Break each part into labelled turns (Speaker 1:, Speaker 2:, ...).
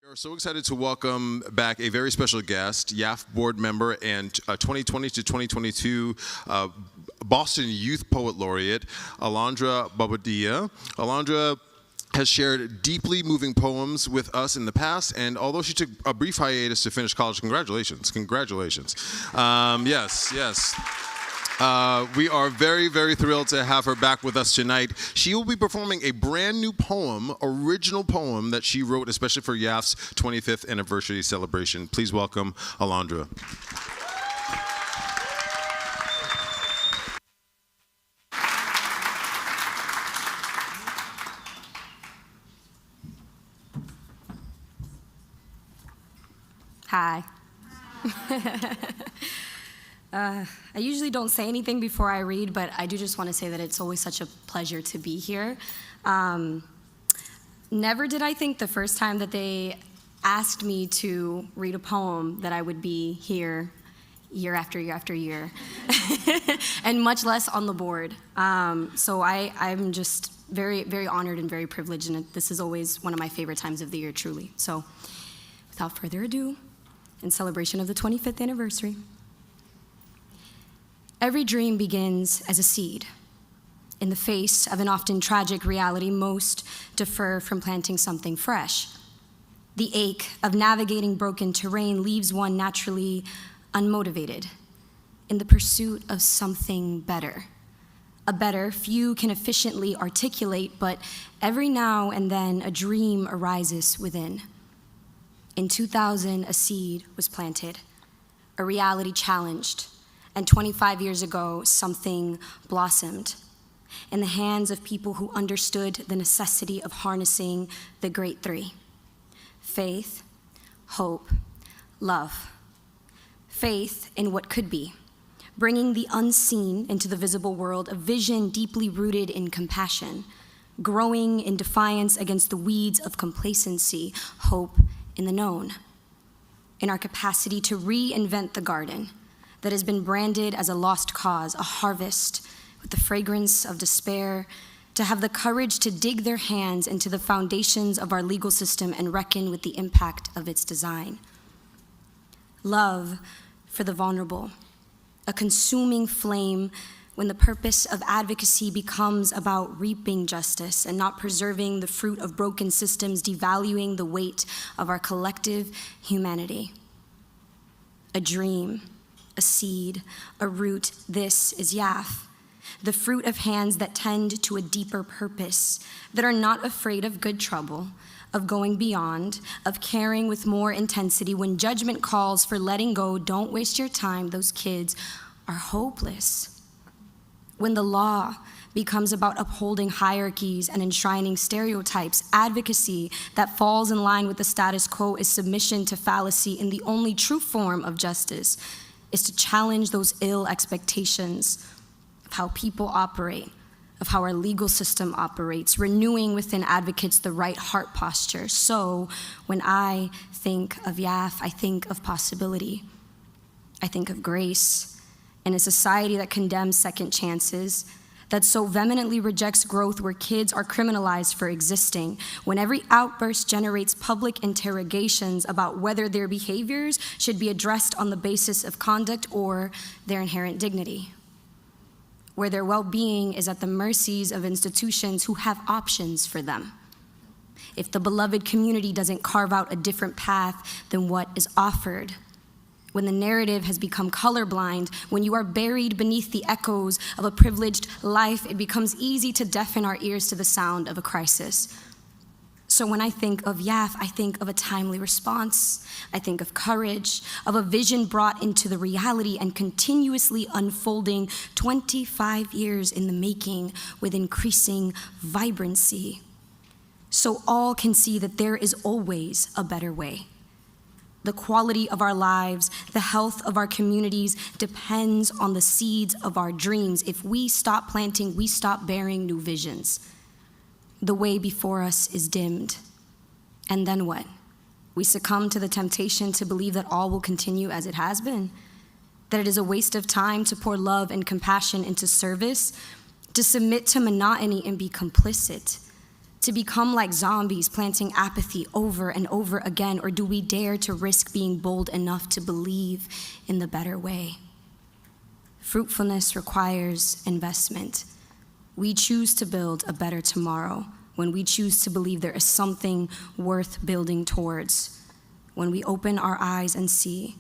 Speaker 1: We're so excited to welcome back a very special guest, YAF board member and 2020 to 2022 Boston Youth Poet Laureate, Alondra Bobadilla. Alondra has shared deeply moving poems with us in the past, and although she took a brief hiatus to finish college, congratulations. Yes. We are very, very thrilled to have her back with us tonight. She will be performing a brand new poem, original poem that she wrote especially for YAF's 25th anniversary celebration. Please welcome Alondra.
Speaker 2: Hi. I usually don't say anything before I read, but I do just want to say that it's always such a pleasure to be here. Never did I think the first time that they asked me to read a poem that I would be here year after year after year, and much less on the board. So I'm just very, very honored and very privileged, and this is always one of my favorite times of the year, truly. So without further ado, in celebration of the 25th anniversary, every dream begins as a seed. In the face of an often tragic reality, most defer from planting something fresh. The ache of navigating broken terrain leaves one naturally unmotivated in the pursuit of something better. A better few can efficiently articulate, but every now and then a dream arises within. In 2000, a seed was planted, a reality challenged, and 25 years ago, something blossomed in the hands of people who understood the necessity of harnessing the great three: faith, hope, love. Faith in what could be, bringing the unseen into the visible world, a vision deeply rooted in compassion, growing in defiance against the weeds of complacency, hope in the known, in our capacity to reinvent the garden that has been branded as a lost cause, a harvest with the fragrance of despair, to have the courage to dig their hands into the foundations of our legal system and reckon with the impact of its design. Love for the vulnerable, a consuming flame when the purpose of advocacy becomes about reaping justice and not preserving the fruit of broken systems, devaluing the weight of our collective humanity. A dream, a seed, a root, this is YAF, the fruit of hands that tend to a deeper purpose, that are not afraid of good trouble, of going beyond, of caring with more intensity. When judgment calls for letting go, don't waste your time, those kids are hopeless. When the law becomes about upholding hierarchies and enshrining stereotypes, advocacy that falls in line with the status quo is submission to fallacy, and the only true form of justice is to challenge those ill expectations of how people operate, of how our legal system operates, renewing within advocates the right heart posture. So when I think of YAF, I think of possibility. I think of grace in a society that condemns second chances, that so vehemently rejects growth, where kids are criminalized for existing, when every outburst generates public interrogations about whether their behaviors should be addressed on the basis of conduct or their inherent dignity, where their well-being is at the mercies of institutions who have options for them. If the beloved community doesn't carve out a different path than what is offered, when the narrative has become colorblind, when you are buried beneath the echoes of a privileged life, it becomes easy to deafen our ears to the sound of a crisis. So when I think of YAF, I think of a timely response. I think of courage, of a vision brought into the reality and continuously unfolding, 25 years in the making with increasing vibrancy. So all can see that there is always a better way. The quality of our lives, the health of our communities depends on the seeds of our dreams. If we stop planting, we stop bearing new visions. The way before us is dimmed. And then what? We succumb to the temptation to believe that all will continue as it has been, that it is a waste of time to pour love and compassion into service, to submit to monotony and be complicit, To become like zombies, planting apathy over and over again? Or do we dare to risk being bold enough to believe in the better way? Fruitfulness requires investment. We choose to build a better tomorrow when we choose to believe there is something worth building towards. When we open our eyes and see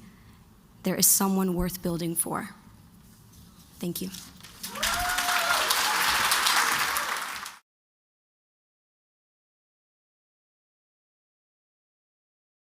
Speaker 2: there is someone worth building for. Thank you.